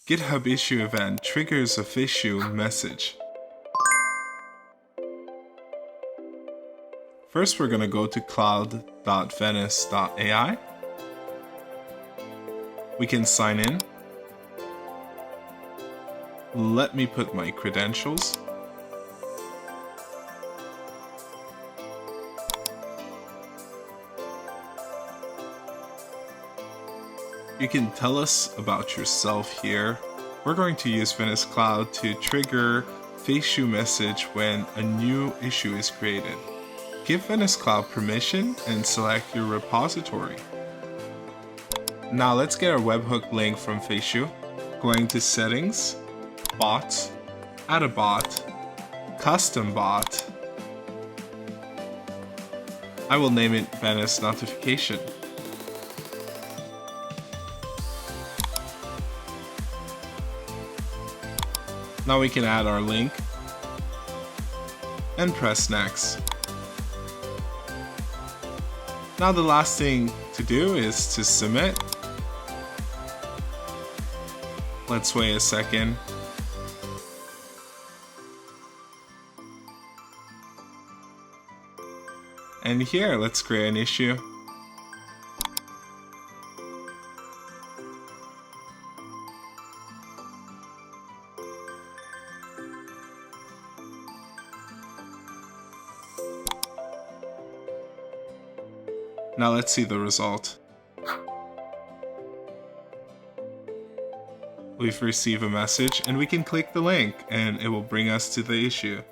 GitHub issue event triggers a Feishu message. First, we're going to go to cloud.venus.ai. We can sign in. Let me put my credentials. You can tell us about yourself here. We're going to use Vanus Cloud to trigger Feishu message when a new issue is created. Give Vanus Cloud permission and select your repository. Now let's get our webhook link from Feishu. Going to Settings, Bot, Add a Bot, Custom Bot. I will name it Vanus Notification. Now we can add our link and press Next. Now the last thing to do is to submit. Let's wait a second. And here, let's create an issue. Now let's see the result. We've received a message and we can click the link and it will bring us to the issue.